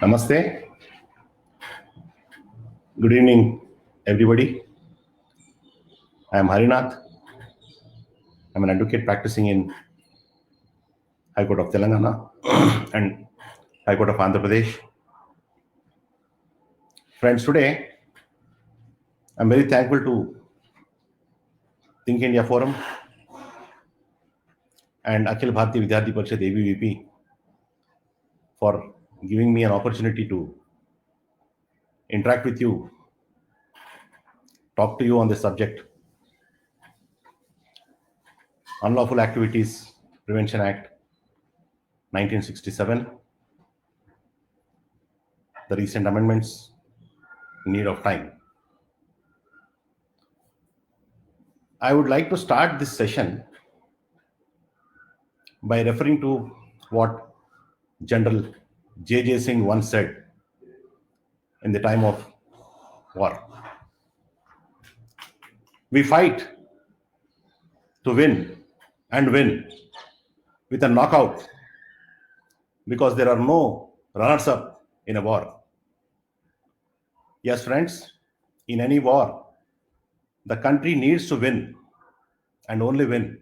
Namaste. Good evening, everybody. I am Harinath. I'm an advocate practicing in High Court of Telangana and High Court of Andhra Pradesh. Friends, today I'm very thankful to Think India Forum and Akhil Bharati Vidyarthi Parishad ABVP for giving me an opportunity to interact with you, talk to you on this subject. Unlawful Activities Prevention Act 1967, the recent amendments in need of time. I would like to start this session by referring to what General J.J. Singh once said in the time of war. We fight to win and win with a knockout because there are no runners-up in a war. Yes, friends, in any war, the country needs to win and only win.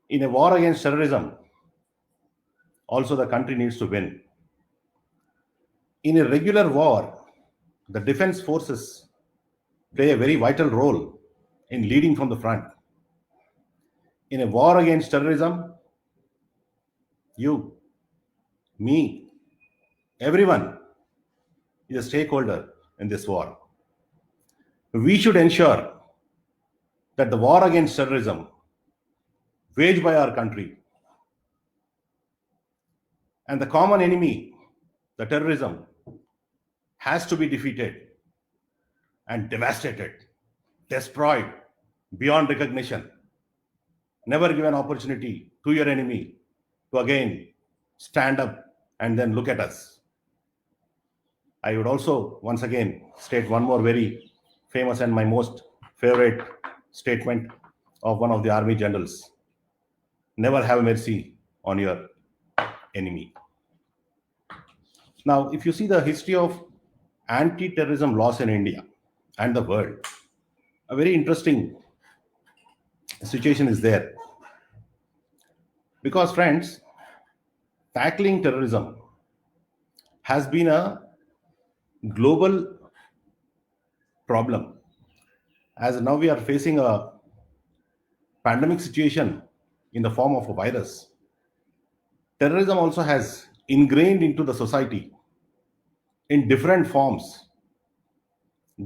In a war against terrorism, also the country needs to win. In a regular war, the defense forces play a very vital role in leading from the front. In a war against terrorism, you, me, everyone is a stakeholder in this war. We should ensure that the war against terrorism waged by our country and the common enemy, the terrorism, has to be defeated and devastated, destroyed beyond recognition. Never give an opportunity to your enemy to again stand up and then look at us. I would also once again state one more very famous and my most favorite statement of one of the army generals. Never have mercy on your enemy. Now, if you see the history of anti-terrorism laws in India and the world, a very interesting situation is there. Because, friends, tackling terrorism has been a global problem, as now we are facing a pandemic situation in the form of a virus. Terrorism also has ingrained into the society in different forms,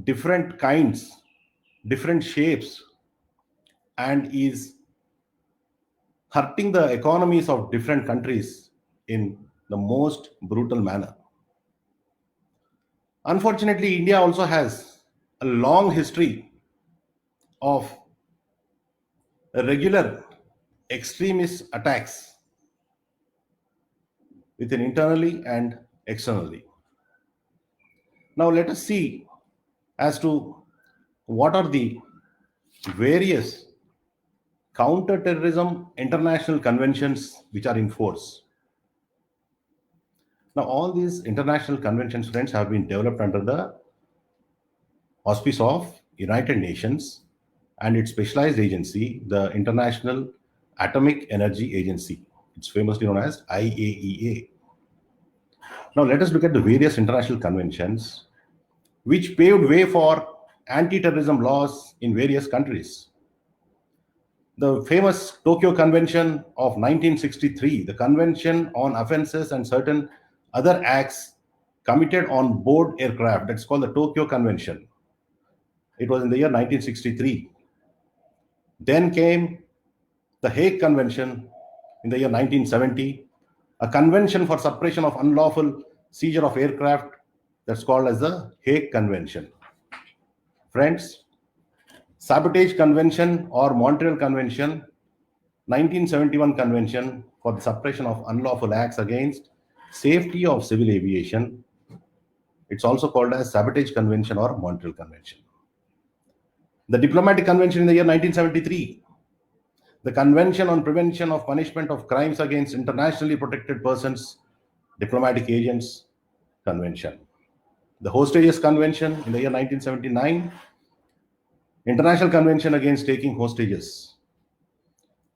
different kinds, different shapes, and is hurting the economies of different countries in the most brutal manner. Unfortunately, India also has a long history of regular extremist attacks within internally and externally. Now let us see as to what are the various counter-terrorism international conventions which are in force. Now all these international conventions, friends, have been developed under the auspice of United Nations and its specialized agency, the International Atomic Energy Agency. It's famously known as IAEA. Now let us look at the various international conventions which paved way for anti-terrorism laws in various countries. The famous Tokyo Convention of 1963, the Convention on Offenses and Certain Other Acts Committed on Board Aircraft, that's called the Tokyo Convention. It was in the year 1963. Then came the Hague Convention in the year 1970, a convention for suppression of unlawful seizure of aircraft, that's called as the Hague Convention. Friends, Sabotage Convention or Montreal Convention, 1971 Convention for the suppression of unlawful acts against safety of civil aviation. It's also called as Sabotage Convention or Montreal Convention. The Diplomatic Convention in the year 1973, the Convention on Prevention of Punishment of Crimes against Internationally Protected Persons, Diplomatic Agents Convention. The Hostages Convention in the year 1979, International Convention Against Taking Hostages,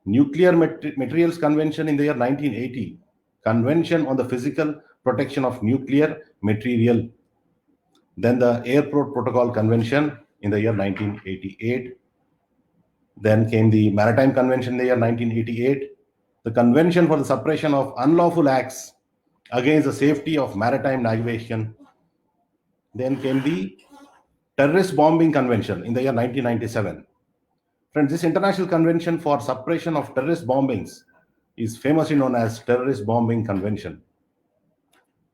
Nuclear Materials Convention in the year 1980, Convention on the Physical Protection of Nuclear Material, then the Airport Protocol Convention in the year 1988, then came the Maritime Convention in the year 1988, the Convention for the Suppression of Unlawful Acts Against the Safety of Maritime Navigation, then came the Terrorist Bombing Convention in the year 1997. Friends, this international convention for suppression of terrorist bombings is famously known as Terrorist Bombing Convention.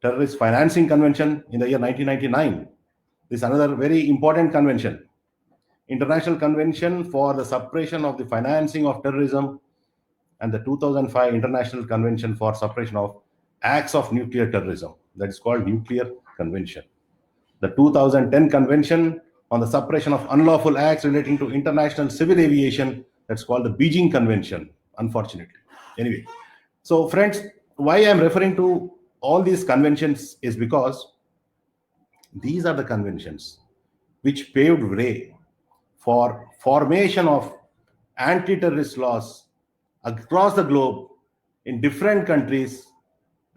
Terrorist Financing Convention in the year 1999. This is another very important convention. International Convention for the Suppression of the Financing of Terrorism, and the 2005 International Convention for Suppression of Acts of Nuclear Terrorism, that is called Nuclear Convention. The 2010 Convention on the Suppression of Unlawful Acts Relating to International Civil Aviation, that's called the Beijing Convention, unfortunately. Anyway, so friends, why I'm referring to all these conventions is because these are the conventions which paved way for formation of anti-terrorist laws across the globe in different countries,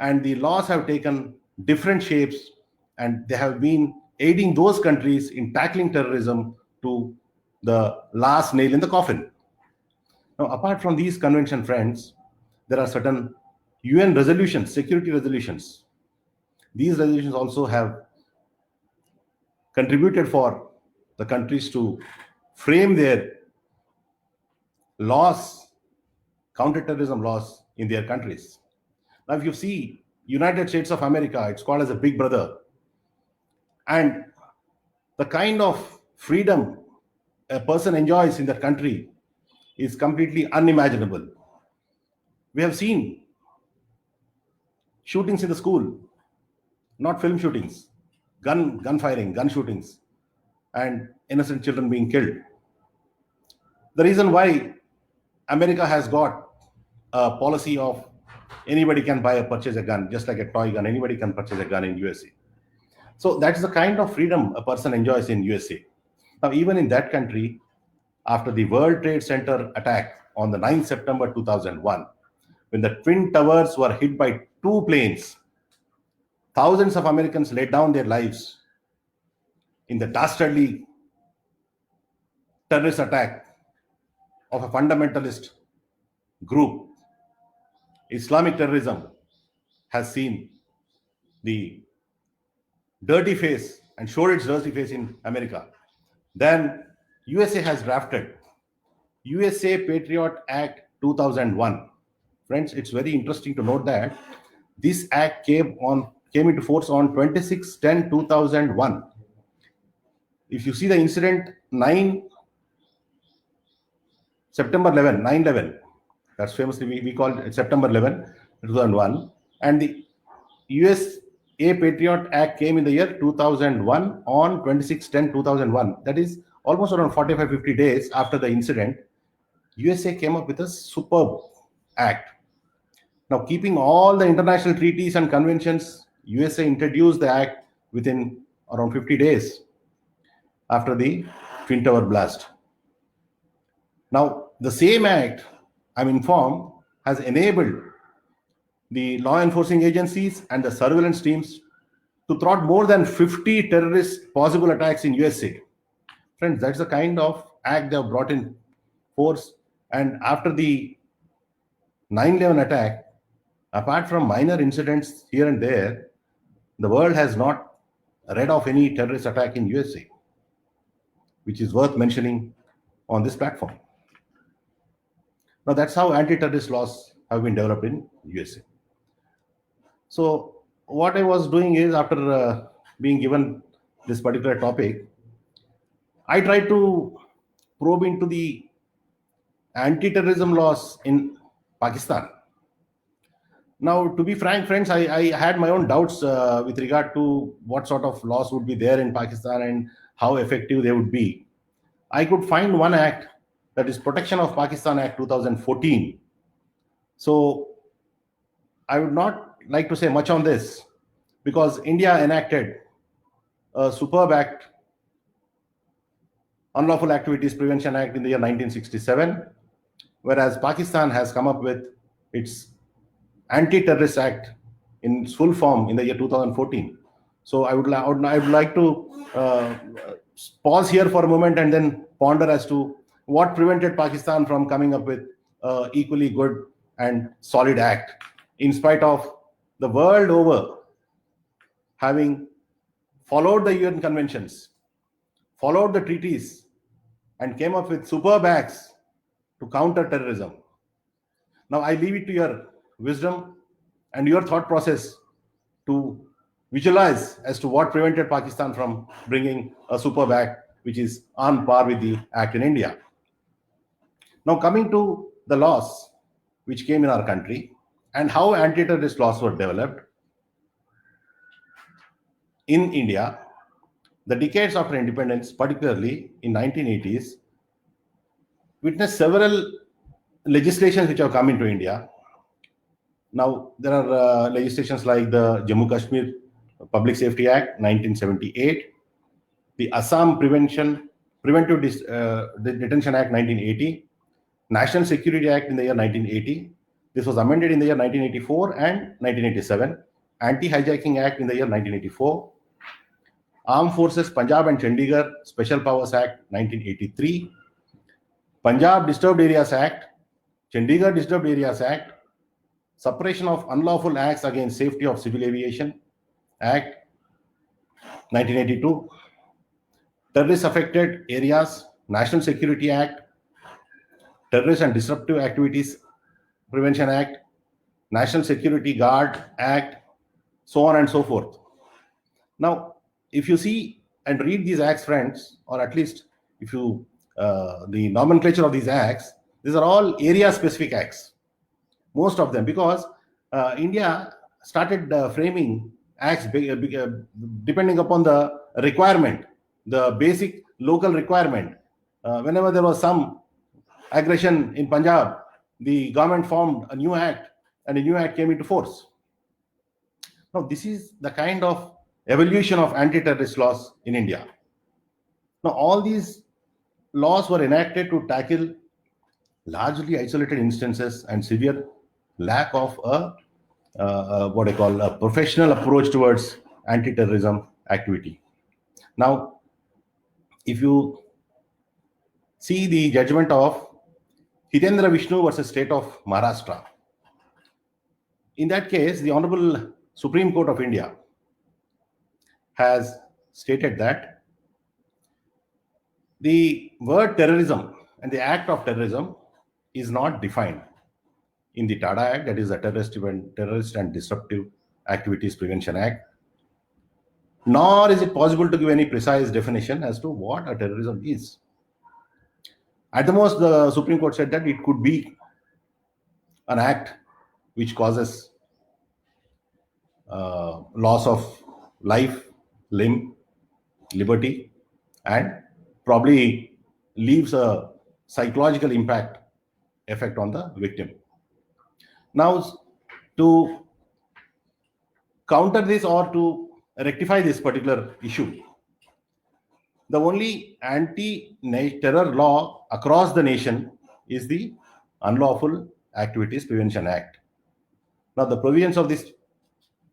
and the laws have taken different shapes, and they have been aiding those countries in tackling terrorism to the last nail in the coffin. Now, apart from these convention, friends, there are certain UN resolutions, security resolutions. These resolutions also have contributed for the countries to frame their laws, counterterrorism laws in their countries. Now, if you see United States of America, it's called as a big brother. And the kind of freedom a person enjoys in that country is completely unimaginable. We have seen shootings in the school, not film shootings, gun firing, gun shootings, and innocent children being killed. The reason why America has got a policy of anybody can purchase a gun, just like a toy gun, anybody can purchase a gun in USA. So that's the kind of freedom a person enjoys in USA. Now, even in that country, after the World Trade Center attack on the 9th September 2001, when the Twin Towers were hit by two planes, thousands of Americans laid down their lives in the dastardly terrorist attack of a fundamentalist group. Islamic terrorism has seen the dirty face and showed its dirty face in America. Then USA has drafted USA Patriot Act 2001. Friends, it's very interesting to note that this act came into force on 26/10/2001. If you see the incident 9/11, that's famously we call it September 11, 2001, and the USA Patriot Act came in the year 2001 on 26/10/2001. That is almost around 45-50 days after the incident. USA came up with a superb act. Now, keeping all the international treaties and conventions, USA introduced the act within around 50 days after the Twin Tower blast. Now, the same act, I'm informed, has enabled the law enforcing agencies and the surveillance teams to thwart more than 50 terrorist possible attacks in USA. Friends, that's the kind of act they have brought in force. And after the 9/11 attack, apart from minor incidents here and there, the world has not read of any terrorist attack in USA, which is worth mentioning on this platform. Now, that's how anti-terrorist laws have been developed in USA. So what I was doing is, after being given this particular topic, I tried to probe into the anti-terrorism laws in Pakistan. Now, to be frank, friends, I had my own doubts with regard to what sort of laws would be there in Pakistan and how effective they would be. I could find one act, that is Protection of Pakistan Act 2014. So I would not like to say much on this because India enacted a superb act, Unlawful Activities Prevention Act, in the year 1967, whereas Pakistan has come up with its Anti-Terrorist Act in its full form in the year 2014. So I would like to pause here for a moment and then ponder as to what prevented Pakistan from coming up with equally good and solid act, in spite of the world over having followed the UN conventions, followed the treaties, and came up with superb acts to counter terrorism. Now I leave it to your wisdom and your thought process to visualize as to what prevented Pakistan from bringing a superb act which is on par with the act in India. Now coming to the laws which came in our country and how anti-terrorist laws were developed in India, the decades after independence, particularly in 1980s, witnessed several legislations which have come into India. Now, there are legislations like the Jammu Kashmir Public Safety Act, 1978, the Assam Preventive Detention Act, 1980, National Security Act in the year 1980. This was amended in the year 1984 and 1987. Anti-Hijacking Act in the year 1984. Armed Forces Punjab and Chandigarh Special Powers Act, 1983. Punjab Disturbed Areas Act, Chandigarh Disturbed Areas Act, Suppression of Unlawful Acts Against Safety of Civil Aviation Act, 1982. Terrorist Affected Areas National Security Act, Terrorist and Disruptive Activities Prevention Act, National Security Guard Act, so on and so forth. Now, if you see and read these acts, friends, or at least if you the nomenclature of these acts, these are all area-specific acts, most of them, because India started framing acts depending upon the requirement, the basic local requirement. Whenever there was some aggression in Punjab, the government formed a new act and a new act came into force. Now, this is the kind of evolution of anti-terrorist laws in India. Now, all these laws were enacted to tackle largely isolated instances and severe lack of what I call a professional approach towards anti-terrorism activity. Now, if you see the judgment of Hitendra Vishnu versus State of Maharashtra, in that case, the Honorable Supreme Court of India has stated that the word terrorism and the act of terrorism is not defined in the TADA Act, that is the Terrorist and Disruptive Activities Prevention Act, nor is it possible to give any precise definition as to what a terrorism is. At the most, the Supreme Court said that it could be an act which causes loss of life, limb, liberty, and probably leaves a psychological effect on the victim. Now, to counter this or to rectify this particular issue, the only anti-terror law across the nation is the Unlawful Activities Prevention Act. Now, the provisions of this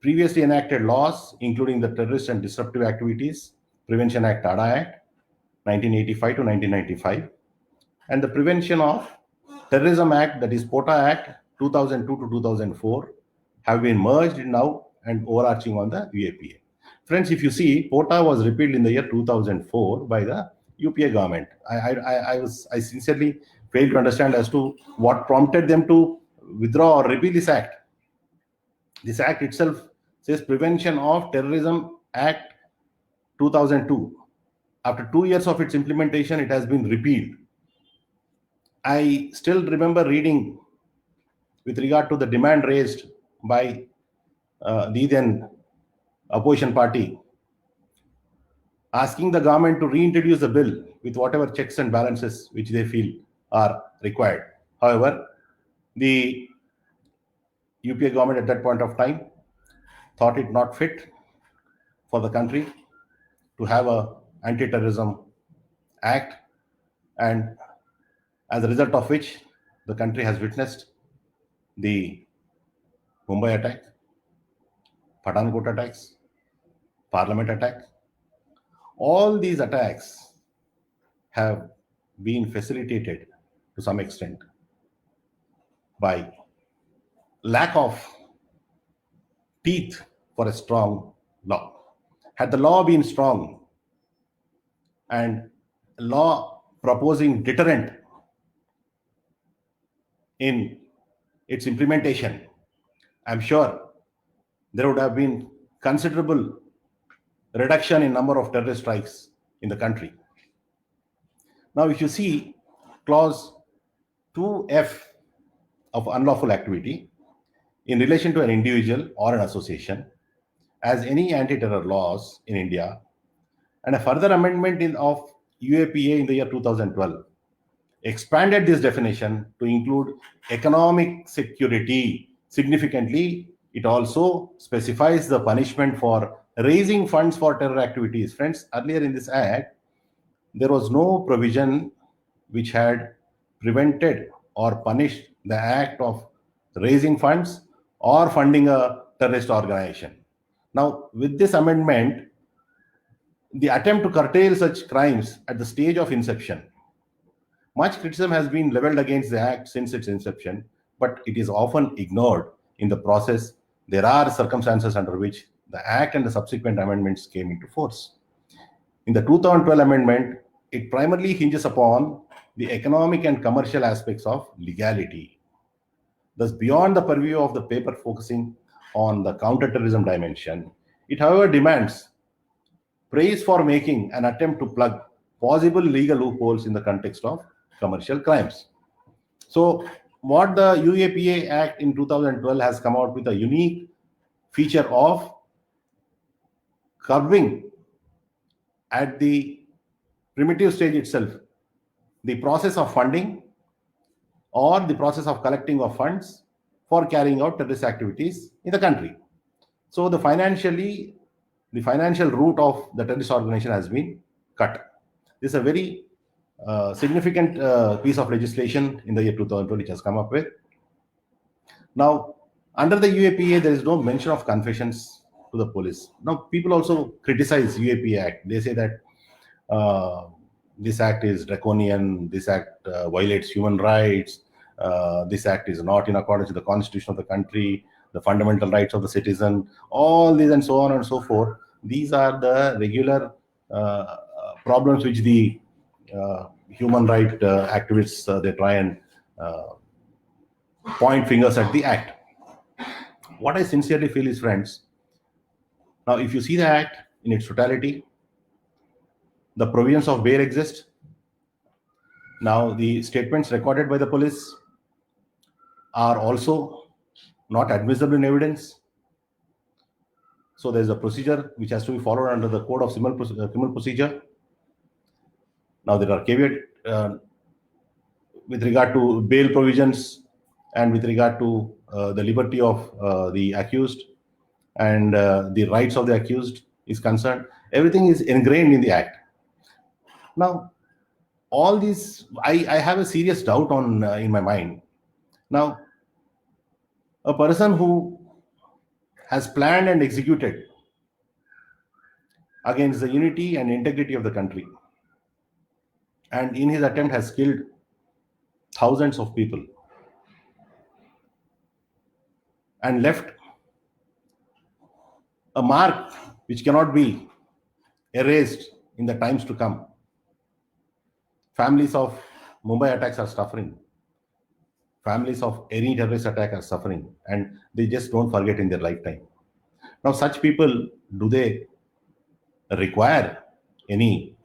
previously enacted laws, including the Terrorist and Disruptive Activities Prevention Act, TADA Act, 1985 to 1995, and the Prevention of Terrorism Act, that is POTA Act, 2002 to 2004, have been merged now and overarching on the UAPA. Friends, if you see, POTA was repealed in the year 2004 by the UPA government. I sincerely fail to understand as to what prompted them to withdraw or repeal this act. This act itself says Prevention of Terrorism Act 2002. After 2 years of its implementation, it has been repealed. I still remember reading with regard to the demand raised by the then opposition party, asking the government to reintroduce the bill with whatever checks and balances which they feel are required. However, the UPA government at that point of time thought it not fit for the country to have a anti-terrorism act, and as a result of which the country has witnessed the Mumbai attack, Pathankot attacks, Parliament attack. All these attacks have been facilitated to some extent by lack of teeth for a strong law. Had the law been strong and law proposing deterrent in its implementation, I'm sure there would have been considerable reduction in number of terrorist strikes in the country. Now, if you see clause 2F of unlawful activity in relation to an individual or an association, as any anti-terror laws in India, and a further amendment of UAPA in the year 2012 expanded this definition to include economic security. Significantly, it also specifies the punishment for raising funds for terror activities. Friends, earlier in this act, there was no provision which had prevented or punished the act of raising funds or funding a terrorist organization. Now, with this amendment, the attempt to curtail such crimes at the stage of inception. Much criticism has been leveled against the act since its inception, but it is often ignored in the process. There are circumstances under which the act and the subsequent amendments came into force. In the 2012 amendment, it primarily hinges upon the economic and commercial aspects of legality. Thus, beyond the purview of the paper focusing on the counterterrorism dimension, it, however, demands praise for making an attempt to plug possible legal loopholes in the context of commercial crimes. So, what the UAPA Act in 2012 has come out with a unique feature of curbing at the primitive stage itself the process of funding or the process of collecting of funds for carrying out terrorist activities in the country. So the financial route of the terrorist organization has been cut. This is a very significant piece of legislation in the year 2012 which has come up with. Now, under the UAPA, there is no mention of confessions to the police. Now, people also criticize UAPA Act. They say that this act is draconian, this act violates human rights, this act is not in accordance with the constitution of the country, the fundamental rights of the citizen, all these and so on and so forth. These are the regular problems which the human right activists, they try and point fingers at the act. What I sincerely feel is, friends, now if you see the act in its totality, the provisions of bail exist. Now the statements recorded by the police are also not admissible in evidence. So there is a procedure which has to be followed under the Code of Criminal Procedure. Now there are caveats with regard to bail provisions and with regard to the liberty of the accused and the rights of the accused is concerned. Everything is ingrained in the act. Now, all these, I have a serious doubt on in my mind. Now, a person who has planned and executed against the unity and integrity of the country, and in his attempt has killed thousands of people and left a mark which cannot be erased in the times to come. Families of Mumbai attacks are suffering. Families of any terrorist attack are suffering, and they just don't forget in their lifetime. Now, such people, do they require any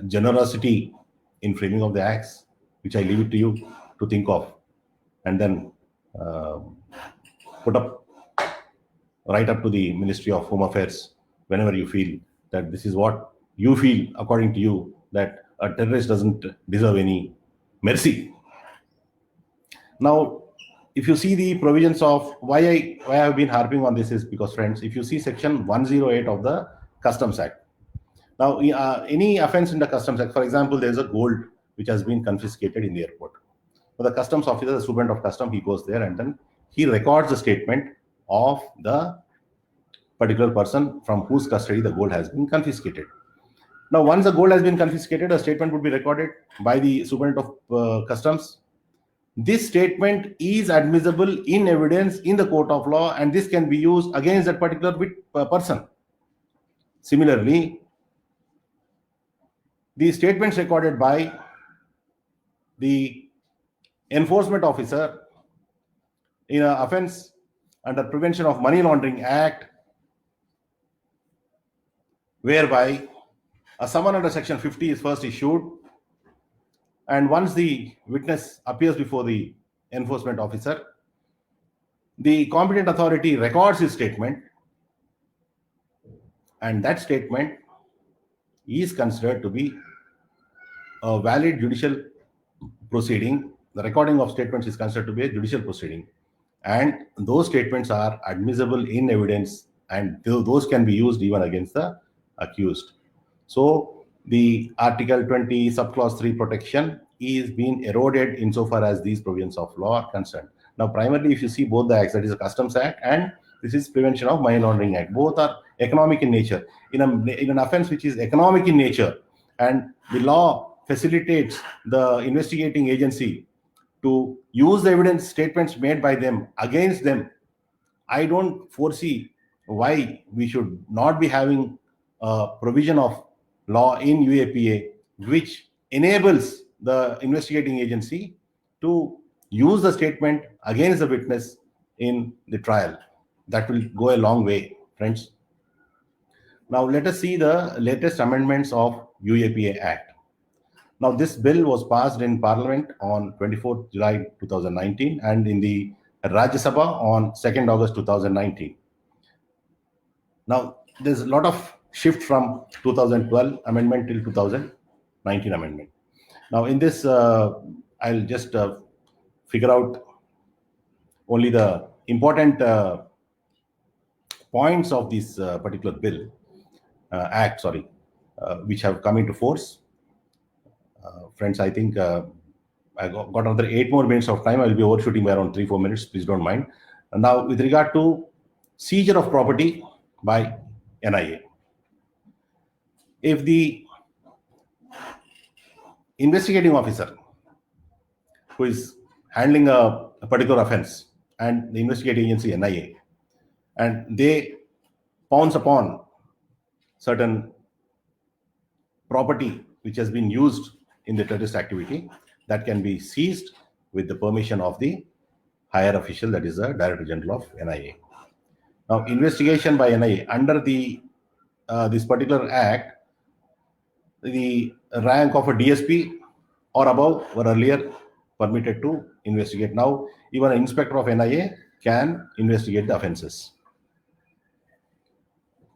generosity in framing of the acts, which I leave it to you to think of, and then write up to the Ministry of Home Affairs whenever you feel that this is what you feel, according to you, that a terrorist doesn't deserve any mercy. Now, if you see the provisions of why I have been harping on this is because, friends, if you see section 108 of the Customs Act. Now, any offense in the Customs Act, for example, there's a gold which has been confiscated in the airport. So the customs officer, the superintendent of custom, he goes there and then he records the statement of the particular person from whose custody the gold has been confiscated. Now, once the gold has been confiscated, a statement would be recorded by the superintendent of customs. This statement is admissible in evidence in the court of law, and this can be used against that particular person. Similarly, the statements recorded by the enforcement officer in an offense under Prevention of Money Laundering Act, whereby a summon under section 50 is first issued, and once the witness appears before the enforcement officer, the competent authority records his statement, and that statement is considered to be a valid judicial proceeding. The recording of statements is considered to be a judicial proceeding, and those statements are admissible in evidence, and those can be used even against the accused. So the Article 20 subclause 3 protection is being eroded insofar as these provisions of law are concerned. Now, primarily, if you see both the acts, that is the Customs Act and this is Prevention of Money Laundering Act, both are economic in nature. In an offense which is economic in nature, and the law facilitates the investigating agency to use the evidence statements made by them against them, I don't foresee why we should not be having a provision of law in UAPA which enables the investigating agency to use the statement against the witness in the trial. That will go a long way, friends. Now, let us see the latest amendments of UAPA Act. Now, this bill was passed in Parliament on 24th July 2019 and in the Rajya Sabha on 2nd August 2019. Now, there's a lot of shift from 2012 amendment till 2019 amendment. Now, in this, I'll just figure out only the important points of this particular bill, which have come into force. Friends, I think I got another 8 more minutes of time. I will be overshooting by around 3-4 minutes. Please don't mind. And now, with regard to seizure of property by NIA, if the investigating officer who is handling a particular offense and the investigating agency NIA, and they pounce upon certain property which has been used in the terrorist activity, that can be seized with the permission of the higher official, that is the Director General of NIA. Now, investigation by NIA under the this particular act, the rank of a DSP or above were earlier permitted to investigate. Now, even an inspector of NIA can investigate the offenses.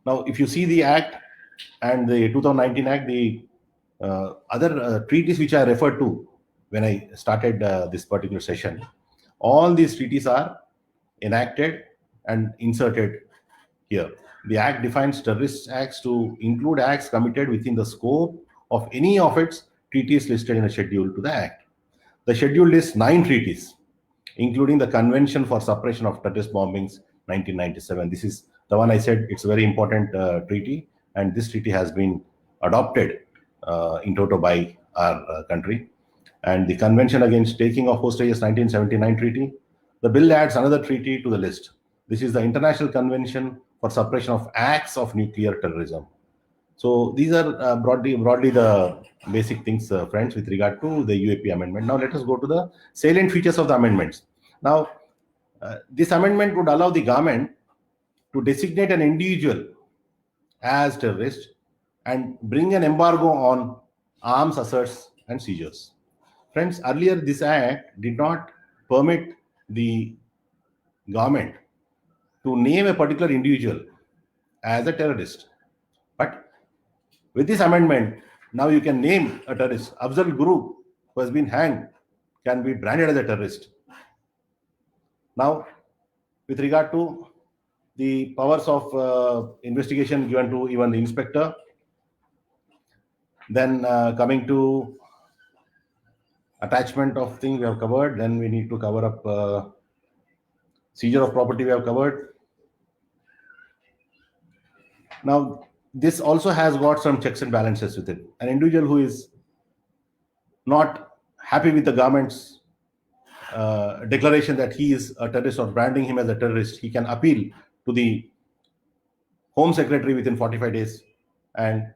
Now, if you see the act and the 2019 act, the other treaties which I referred to when I started this particular session, all these treaties are enacted and inserted here. The act defines terrorist acts to include acts committed within the scope of any of its treaties listed in a schedule to the act. The schedule lists 9 treaties, including the Convention for Suppression of Terrorist Bombings, 1997. This is the one I said it's a very important treaty, and this treaty has been adopted in toto by our country. And the Convention Against Taking of Hostages, 1979 treaty. The bill adds another treaty to the list. This is the International Convention for Suppression of Acts of Nuclear Terrorism. So these are broadly the basic things, friends, with regard to the UAP amendment. Now let us go to the salient features of the amendments. Now, this amendment would allow the government to designate an individual as terrorist and bring an embargo on arms, asserts, and seizures. Friends, earlier this act did not permit the government to name a particular individual as a terrorist. But with this amendment, now you can name a terrorist. Afzal Guru, who has been hanged, can be branded as a terrorist. Now, with regard to the powers of investigation given to even the inspector, then coming to attachment of thing we have covered, then we need to cover up seizure of property we have covered. Now, this also has got some checks and balances with it. An individual who is not happy with the government's declaration that he is a terrorist or branding him as a terrorist, he can appeal to the Home Secretary within 45 days. And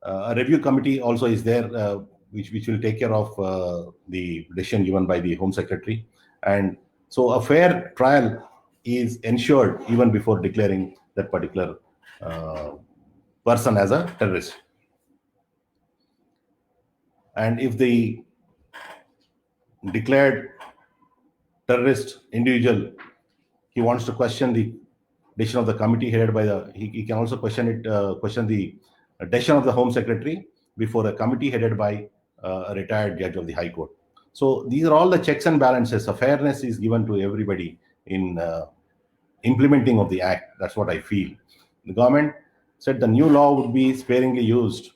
a review committee also is there, which will take care of the decision given by the Home Secretary. And so a fair trial is ensured even before declaring that particular person as a terrorist. And if the declared terrorist individual, he wants to question the decision of the committee headed by he can also question the decision of the Home Secretary before a committee headed by a retired judge of the High Court. So these are all the checks and balances. A fairness is given to everybody in implementing of the act. That's what I feel. The government said the new law would be sparingly used.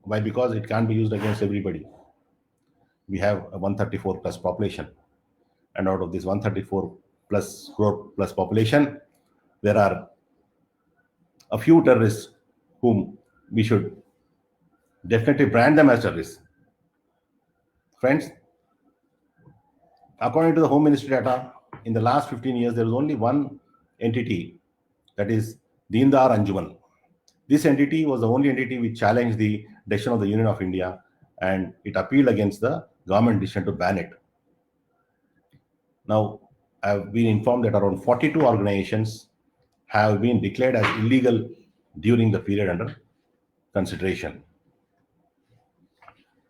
Why? Because it can't be used against everybody. We have a 134 plus population, and out of this 134 plus crore plus population, there are a few terrorists whom we should definitely brand them as terrorists. Friends, according to the Home Ministry data, in the last 15 years, there was only one entity, that is Deendar Anjuman. This entity was the only entity which challenged the decision of the Union of India, and it appealed against the government decision to ban it. Now, I've been informed that around 42 organizations have been declared as illegal during the period under consideration.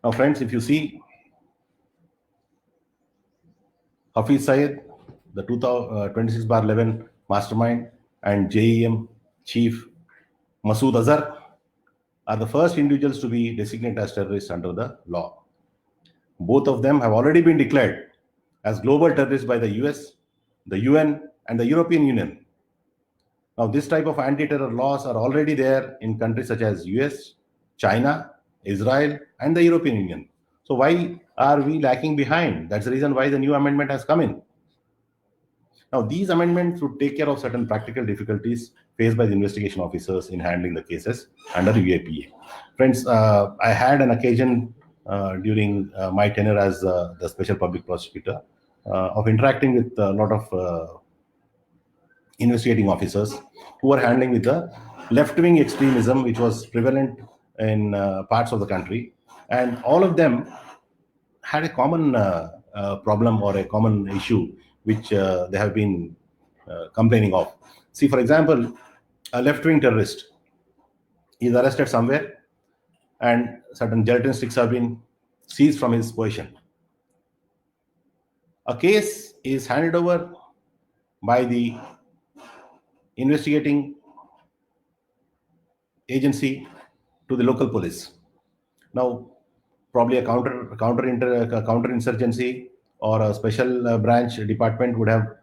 Now, friends, if you see Hafiz Syed, the 26/11 mastermind, and JEM chief Masood Azhar are the first individuals to be designated as terrorists under the law. Both of them have already been declared as global terrorists by the US, the UN, and the European Union. Now, this type of anti-terror laws are already there in countries such as US, China, Israel, and the European Union. So why are we lacking behind? That's the reason why the new amendment has come in. Now, these amendments would take care of certain practical difficulties faced by the investigation officers in handling the cases under UAPA. Friends, I had an occasion during my tenure as the Special Public Prosecutor of interacting with a lot of investigating officers who were handling with the left-wing extremism which was prevalent in parts of the country, and all of them had a common problem or a common issue which they have been complaining of. See, for example, a left-wing terrorist is arrested somewhere and certain gelatin sticks have been seized from his possession. A case is handed over by the investigating agency to the local police. Now, probably a counter-insurgency or a special branch department would have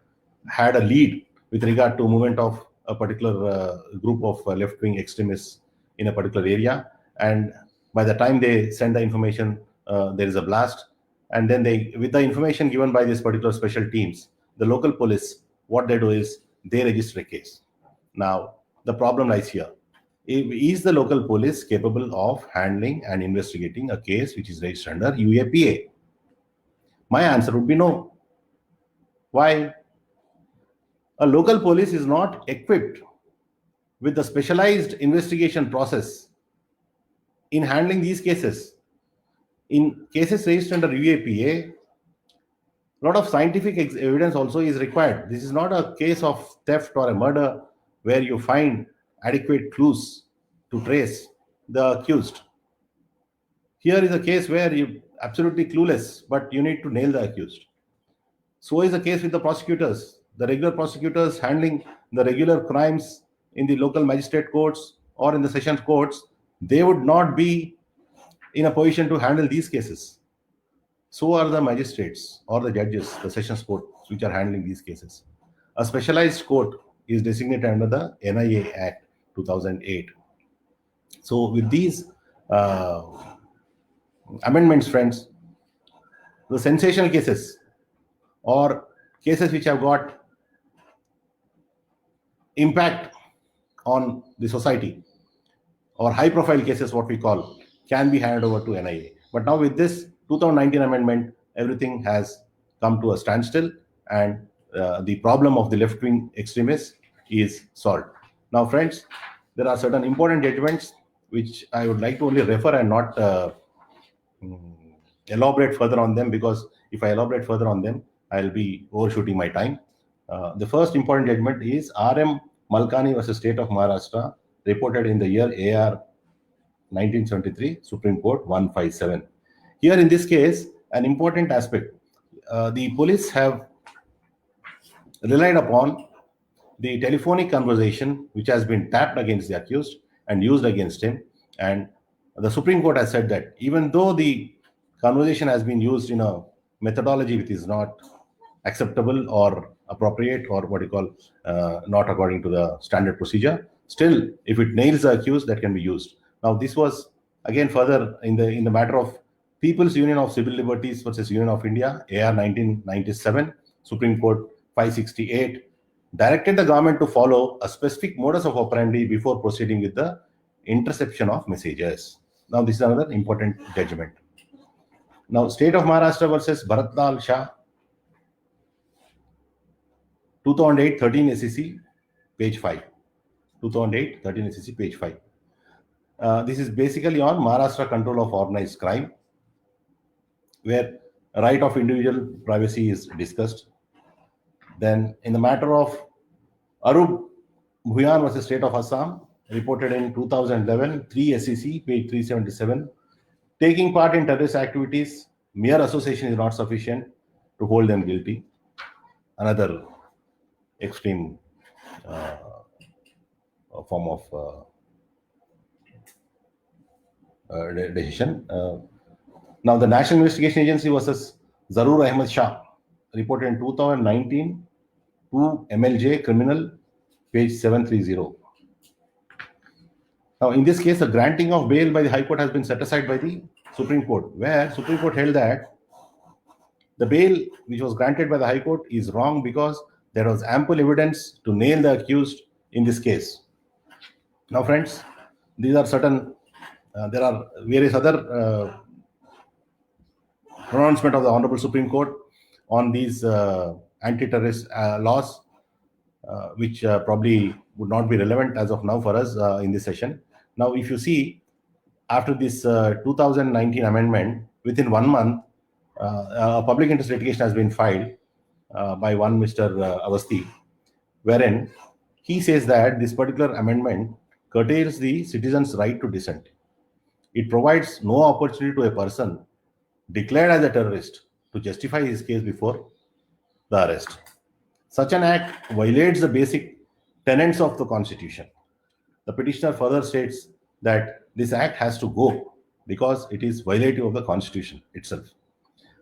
had a lead with regard to movement of a particular group of left-wing extremists in a particular area, and by the time they send the information, there is a blast, and then with the information given by these particular special teams, the local police, what they do is they register a case. Now, the problem lies here. Is the local police capable of handling and investigating a case which is registered under UAPA? My answer would be no. Why? A local police is not equipped with the specialized investigation process in handling these cases. In cases registered under UAPA, a lot of scientific evidence also is required. This is not a case of theft or a murder where you find adequate clues to trace the accused. Here is a case where you're absolutely clueless, but you need to nail the accused. So is the case with the prosecutors. The regular prosecutors handling the regular crimes in the local magistrate courts or in the sessions courts, they would not be in a position to handle these cases. So are the magistrates or the judges, the sessions court, which are handling these cases. A specialized court is designated under the NIA Act 2008. So, with these uh, amendments, friends, the sensational cases or cases which have got impact on the society or high profile cases, what we call, can be handed over to NIA. But now with this 2019 amendment, everything has come to a standstill, and the problem of the left wing extremists is solved. Now, friends, there are certain important judgments which I would like to only refer and not elaborate further on them, because if I elaborate further on them, I'll be overshooting my time. The first important judgment is RM Malkani versus State of Maharashtra, reported in the year AR 1973, Supreme Court 157. Here in this case, an important aspect, the police have relied upon the telephonic conversation which has been tapped against the accused and used against him. And the Supreme Court has said that even though the conversation has been used in a methodology which is not acceptable or appropriate, or what you call not according to the standard procedure, still if it nails the accused, that can be used. Now this was again further in the matter of People's Union of Civil Liberties versus Union of India, AR 1997, Supreme Court 568, directed the government to follow a specific modus of operandi before proceeding with the interception of messages. Now this is another important judgment. Now, State of Maharashtra versus Bharatlal Shah, 2008 13 SEC, page 5. 2008 13 SEC, page 5. This is basically on Maharashtra control of organized crime, where right of individual privacy is discussed. Then, in the matter of Arup Bhuyan versus State of Assam, reported in 2011, 3 SEC, page 377, taking part in terrorist activities, mere association is not sufficient to hold them guilty. Another extreme form of decision. Now, the National Investigation Agency versus Zarur Ahmed Shah, reported in 2019, 2 MLJ criminal, page 730. Now, in this case, the granting of bail by the High Court has been set aside by the Supreme Court, where Supreme Court held that the bail which was granted by the High Court is wrong because there was ample evidence to nail the accused in this case. Now, friends, these are certain, there are various other pronouncement of the Honorable Supreme Court on these anti-terrorist laws, which probably would not be relevant as of now for us in this session. Now, if you see, after this 2019 amendment, within 1 month, a public interest litigation has been filed by one Mr. Avasti, wherein he says that this particular amendment curtails the citizen's right to dissent. It provides no opportunity to a person declared as a terrorist to justify his case before the arrest. Such an act violates the basic tenets of the Constitution. The petitioner further states that this act has to go because it is violative of the Constitution itself.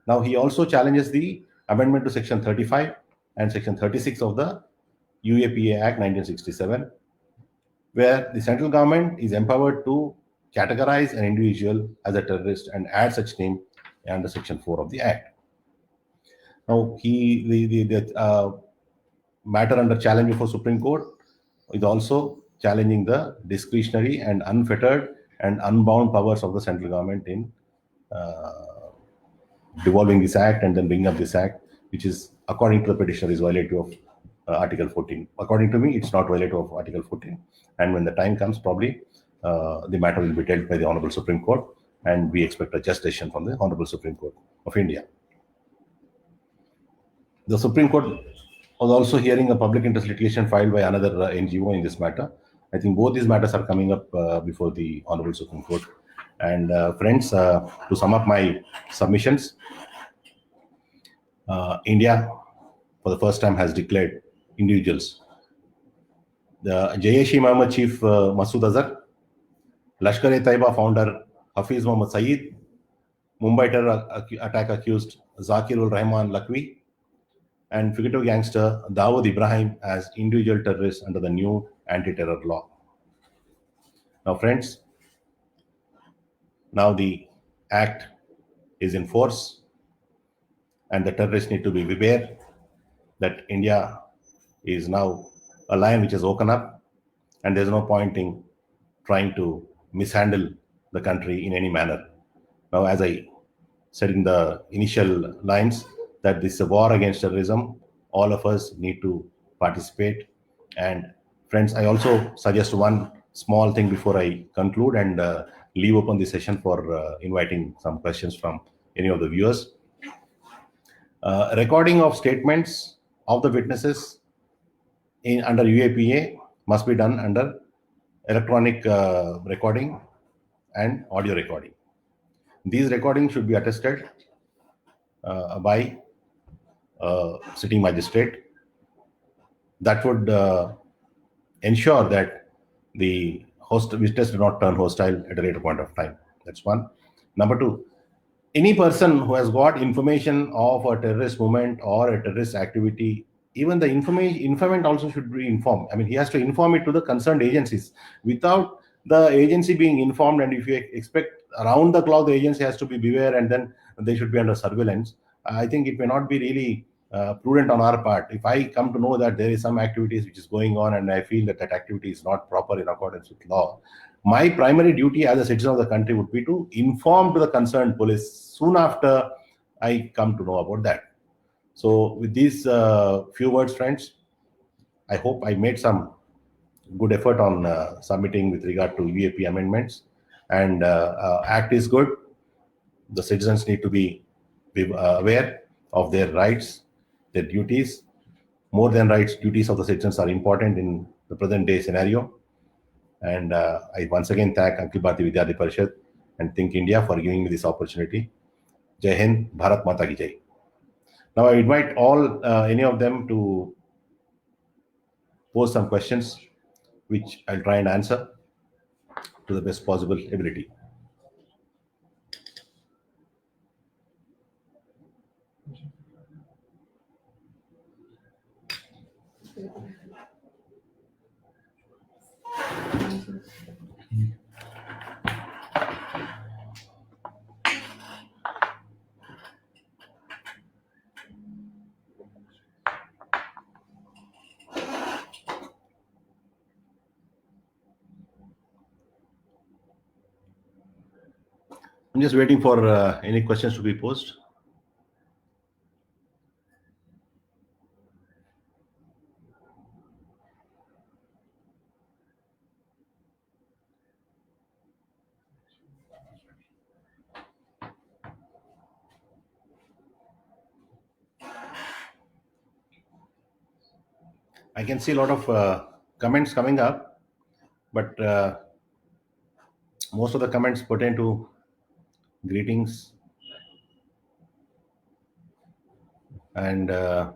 Now, he also challenges the amendment to Section 35 and Section 36 of the UAPA Act 1967, where the central government is empowered to categorize an individual as a terrorist and add such name under Section 4 of the Act. Now, the matter under challenge before Supreme Court is also challenging the discretionary and unfettered and unbound powers of the central government in devolving this act and then bringing up this act, which is, according to the petitioner, is violative of Article 14. According to me, it's not violative of Article 14. And when the time comes, probably the matter will be dealt by the Honorable Supreme Court, and we expect a just decision from the Honorable Supreme Court of India. The Supreme Court was also hearing a public interest litigation filed by another NGO in this matter. I think both these matters are coming up before the Honorable Supreme Court. And friends, to sum up my submissions, India, for the first time, has declared individuals. The Jaish-e-Mohammed chief Masood Azhar, Lashkar-e-Taiba founder Hafiz Mohammed Saeed, Mumbai terror attack accused Zakirul Rahman Lakwi, and fugitive gangster Dawood Ibrahim as individual terrorists under the new anti-terror law. Now, friends, now the act is in force, and the terrorists need to be aware that India is now a lion which has woken up, and there's no point in trying to mishandle the country in any manner. Now, as I said in the initial lines, that this is a war against terrorism. All of us need to participate. And friends, I also suggest one small thing before I conclude and leave open the session for inviting some questions from any of the viewers. Recording of statements of the witnesses under UAPA must be done under electronic recording and audio recording. These recordings should be attested by sitting magistrate. That would ensure that the witness did not turn hostile at a later point of time. That's one. Number two, any person who has got information of a terrorist movement or a terrorist activity, even the informant also should be informed. I mean, he has to inform it to the concerned agencies. Without the agency being informed, and if you expect around the clock the agency has to be beware and then they should be under surveillance, I think it may not be really prudent on our part. If I come to know that there is some activities which is going on and I feel that that activity is not proper in accordance with law, my primary duty as a citizen of the country would be to inform to the concerned police soon after I come to know about that. So with these few words, friends, I hope I made some good effort on submitting with regard to UAP amendments. And Act is good. The citizens need to be aware of their rights, their duties. More than rights, duties of the citizens are important in the present day scenario. And I once again thank Akhil Bharatiya Vidyarthi Parishad and Think India for giving me this opportunity. Jai Hind, Bharat Mata Ki Jai. Now I invite all, any of them to pose some questions, which I'll try and answer to the best possible ability. I'm just waiting for any questions to be posed. I can see a lot of comments coming up, but most of the comments pertain to greetings and I'll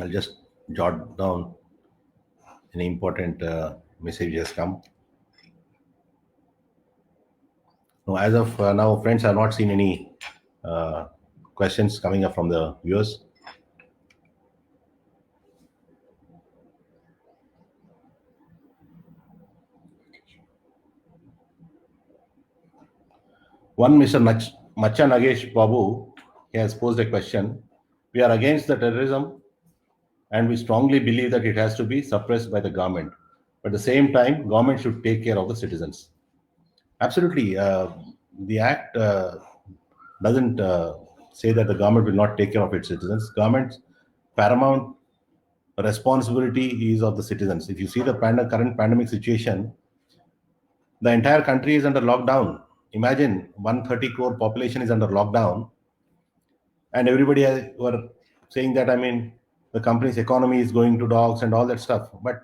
just jot down any important message has come. No, as of now, friends, I have not seen any questions coming up from the viewers. One Mr. Macha Nagesh Babu, he has posed a question. We are against the terrorism and we strongly believe that it has to be suppressed by the government. But at the same time, government should take care of the citizens. Absolutely. The Act doesn't say that the government will not take care of its citizens. Government's paramount responsibility is of the citizens. If you see the current pandemic situation, the entire country is under lockdown. Imagine 130 crore population is under lockdown, and everybody were saying that, I mean, the company's economy is going to dogs and all that stuff. But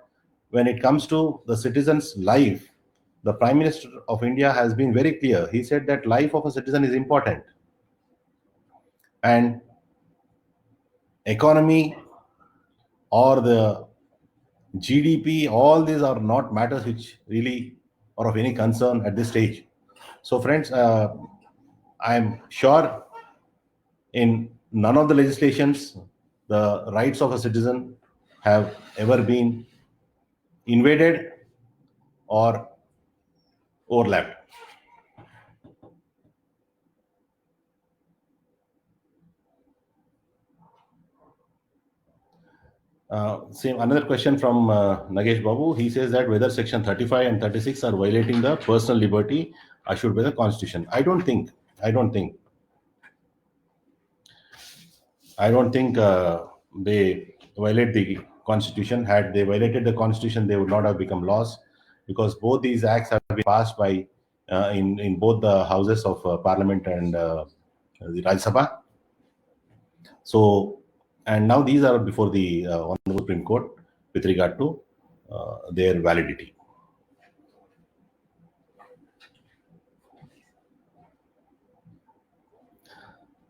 when it comes to the citizen's life, the Prime Minister of India has been very clear. He said that life of a citizen is important. And economy or the GDP, all these are not matters which really are of any concern at this stage. So, friends, I am sure in none of the legislations the rights of a citizen have ever been invaded or overlapped. Same another question from Nagesh Babu. He says that whether Section 35 and 36 are violating the personal liberty assured by the Constitution. I don't think. They violate the Constitution. Had they violated the Constitution, they would not have become laws, because both these acts have been passed by in both the houses of Parliament and the Rajya Sabha. So, and now these are before the Honorable Supreme Court with regard to their validity.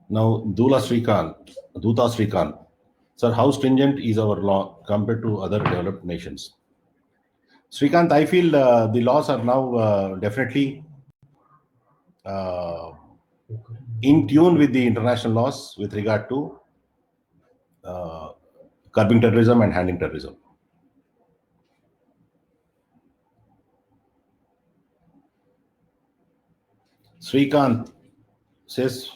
Now, Duta Srikanth, sir, how stringent is our law compared to other developed nations? Srikanth, I feel the laws are now definitely in tune with the international laws with regard to curbing terrorism and handling terrorism. Srikanth says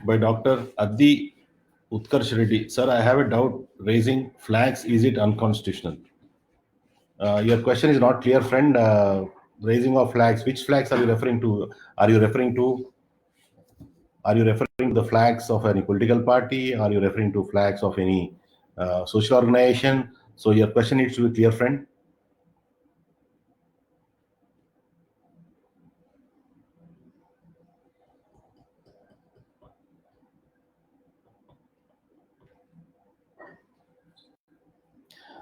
by Dr. Addi Utkarsh Reddy, sir, I have a doubt. Raising flags, is it unconstitutional? Your question is not clear, friend. Raising of flags, which flags are you referring to? Are you referring to the flags of any political party? Are you referring to flags of any social organization? So your question needs to be clear, friend.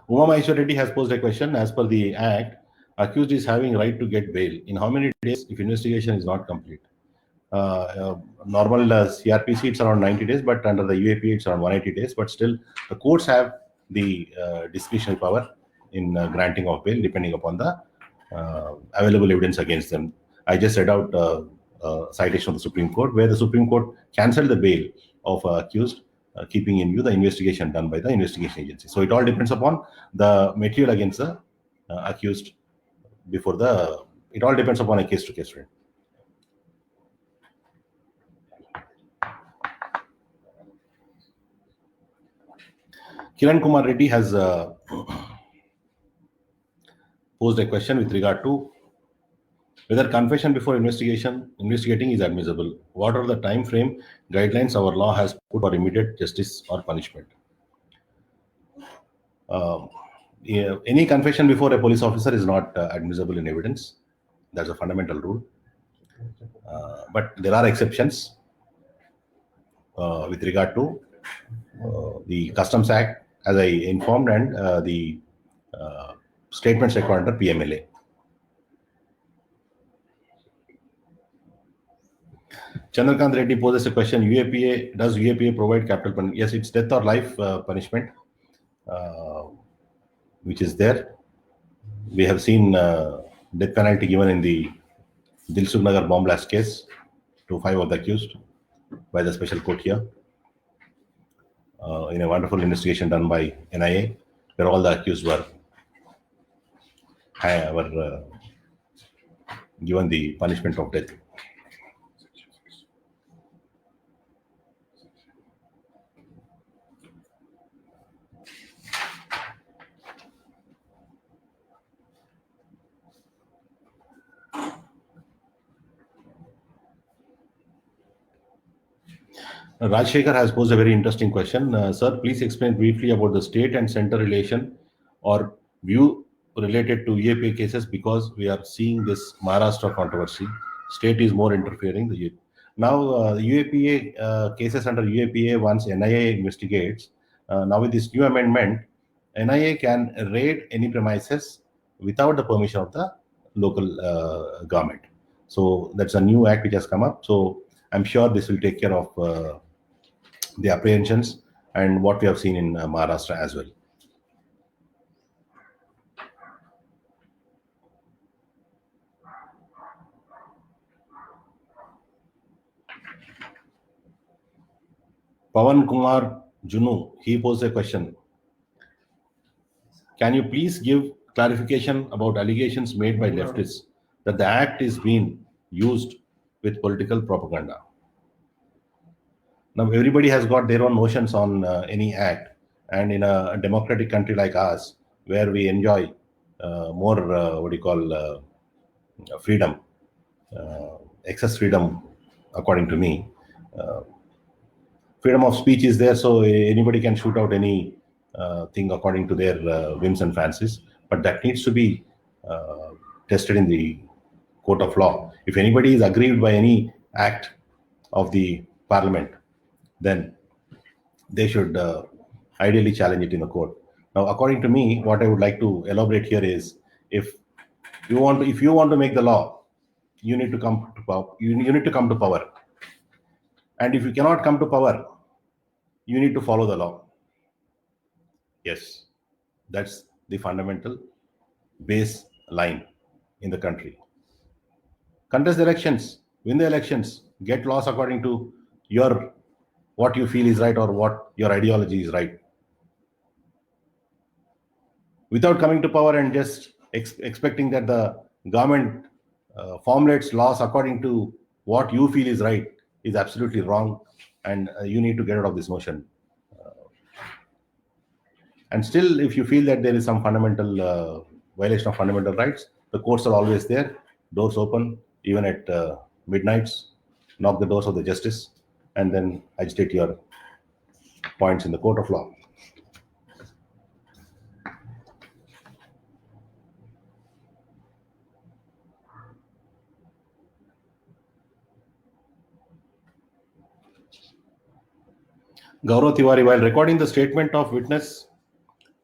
Uma Maheshwar Reddy has posed a question. As per the Act, accused is having right to get bail. In how many days if investigation is not complete? Normal CRPC, it's around 90 days, but under the UAPA, it's around 180 days. But still, the courts have the discretionary power in granting of bail, depending upon the available evidence against them. I just read out citation of the Supreme Court, where the Supreme Court cancelled the bail of accused, keeping in view the investigation done by the investigation agency. So it all depends upon the material against the accused before the. It all depends upon a case-to-case rate. Kiran Kumar Reddy has posed a question with regard to whether confession before investigating is admissible. What are the time frame guidelines our law has put for immediate justice or punishment? Any confession before a police officer is not admissible in evidence. That's a fundamental rule. But there are exceptions with regard to the Customs Act, as I informed, and the statements required under PMLA. Chandrakant Reddy poses a question: does UAPA provide capital punishment? Yes, it's death or life punishment, which is there. We have seen death penalty given in the Dilsukh Nagar bomb blast case to 5 of the accused by the special court here, in a wonderful investigation done by NIA, where all the accused were given the punishment of death. Rajshekhar has posed a very interesting question. Sir, please explain briefly about the state and center relation or view related to UAPA cases, because we are seeing this Maharashtra controversy. State is more interfering. Now, UAPA cases under UAPA, once NIA investigates, now with this new amendment, NIA can raid any premises without the permission of the local government. So that's a new act which has come up. So I'm sure this will take care of the apprehensions and what we have seen in Maharashtra as well. Pawan Kumar Junu, he posed a question. Can you please give clarification about allegations made by leftists that the act is being used with political propaganda? Now, everybody has got their own notions on any act, and in a democratic country like ours, where we enjoy more, what do you call, freedom, excess freedom, according to me. Freedom of speech is there, so anybody can shoot out any thing according to their whims and fancies. But that needs to be tested in the court of law. If anybody is aggrieved by any act of the parliament, then they should ideally challenge it in the court. Now, according to me, what I would like to elaborate here is, if you want to make the law, you need to come to power. You need to come to power, and if you cannot come to power, you need to follow the law. Yes, that's the fundamental base line in the country. Contest the elections, win the elections, get laws according to your what you feel is right or what your ideology is right. Without coming to power and just expecting that the government formulates laws according to what you feel is right is absolutely wrong, and you need to get out of this notion. And still, if you feel that there is some fundamental violation of fundamental rights, the courts are always there, doors open, even at midnights. Knock the doors of the justice, and then agitate your points in the court of law. Gaurav Tiwari, while recording the statement of witness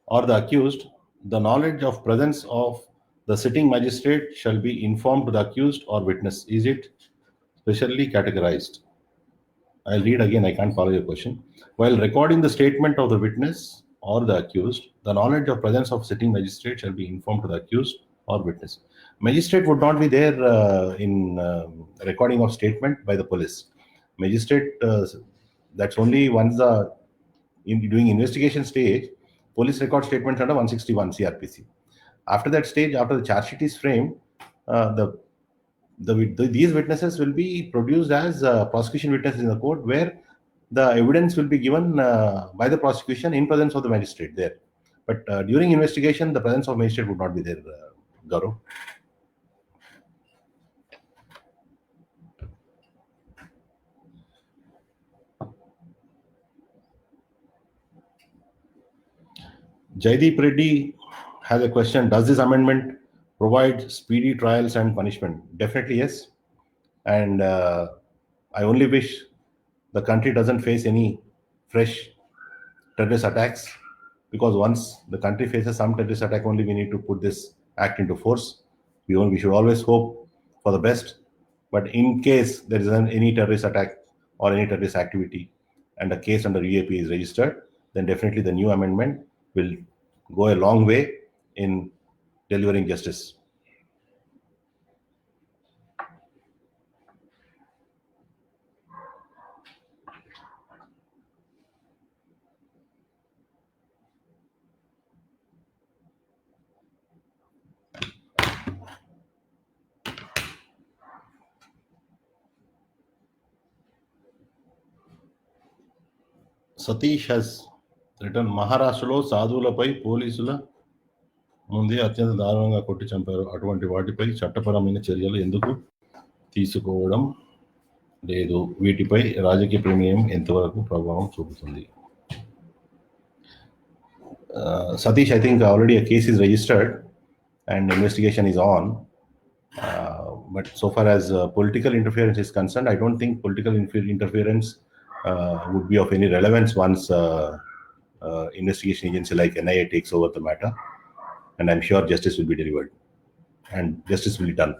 or the accused, the knowledge of presence of the sitting magistrate shall be informed to the accused or witness. Is it specially categorized? I'll read again, I can't follow your question. While recording the statement of the witness or the accused, the knowledge of presence of sitting magistrate shall be informed to the accused or witness. Magistrate would not be there in recording of statement by the police. Magistrate, that's only once the doing investigation stage, police record statements under 161 CRPC. After that stage, after the charge sheet is framed, these witnesses will be produced as prosecution witnesses in the court, where the evidence will be given by the prosecution in presence of the magistrate there. But during investigation, the presence of magistrate would not be there, Gaurav. Jaideep Reddy has a question. Does this amendment provide speedy trials and punishment? Definitely yes. And I only wish the country doesn't face any fresh terrorist attacks, because once the country faces some terrorist attack, only we need to put this act into force. We should always hope for the best. But in case there is any terrorist attack or any terrorist activity and a case under EAP is registered, then definitely the new amendment will go a long way in delivering justice. Satish has written, మహారాష్ట్రలో సాధువులపై పోలీసుల ముందే అత్యంత దారుణంగా కొట్టి చంపారు. అటువంటి వాటిపై చట్టపరమైన చర్యలు ఎందుకు తీసుకోవడం లేదు? వీటిపై రాజకీయ ప్రమేయం ఎంతవరకు ప్రభావం చూపుతుంది? Satish, I think already a case is registered and investigation is on. But so far as political interference is concerned, I don't think political interference would be of any relevance once investigation agency like NIA takes over the matter. And I'm sure justice will be delivered and justice will be done.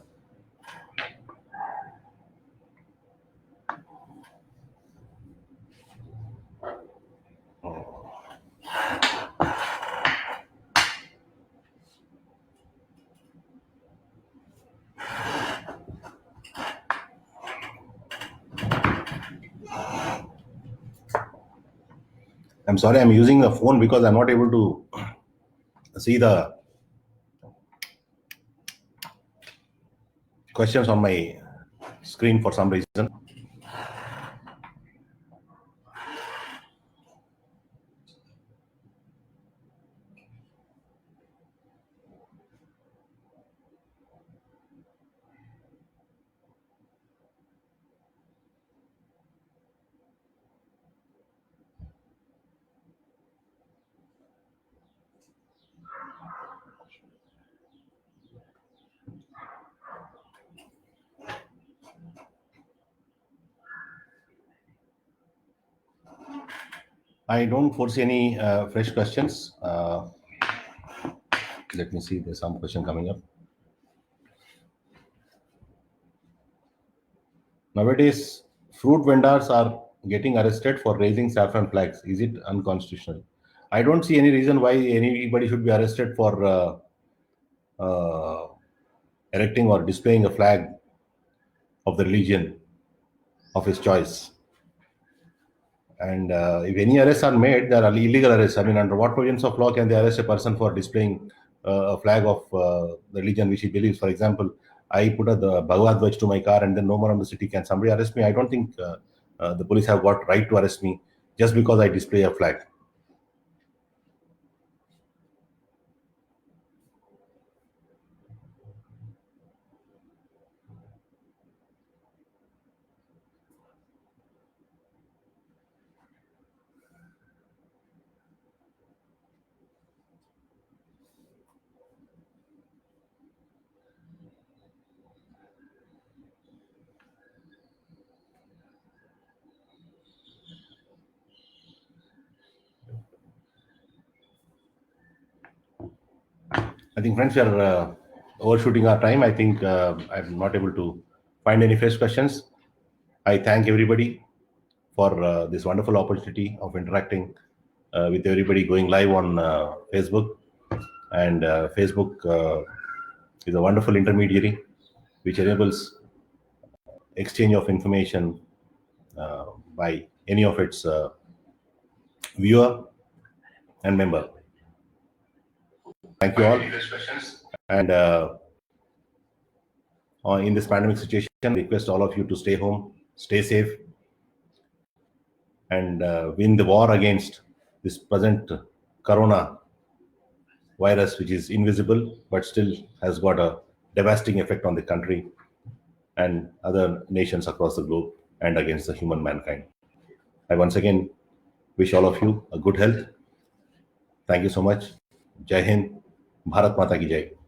I'm sorry, I'm using the phone because I'm not able to see the questions on my screen for some reason. I don't foresee any fresh questions. Let me see, there's some question coming up. Nowadays, fruit vendors are getting arrested for raising saffron flags. Is it unconstitutional? I don't see any reason why anybody should be arrested for erecting or displaying a flag of the religion of his choice. And if any arrests are made, they are illegal arrests. I mean, under what provisions of law can they arrest a person for displaying a flag of the religion which he believes? For example, I put the Bhagavad Gita to my car and then no more on the city. Can somebody arrest me? I don't think the police have got right to arrest me just because I display a flag. I think, friends, we are overshooting our time. I think I'm not able to find any fresh questions. I thank everybody for this wonderful opportunity of interacting with everybody going live on Facebook. And Facebook is a wonderful intermediary which enables exchange of information by any of its viewer and member. Thank you all. And in this pandemic situation, I request all of you to stay home, stay safe, and win the war against this present corona virus, which is invisible but still has got a devastating effect on the country and other nations across the globe and against the human mankind. I once again wish all of you a good health. Thank you so much. Jai Hind. Bharat Mata ki Jai.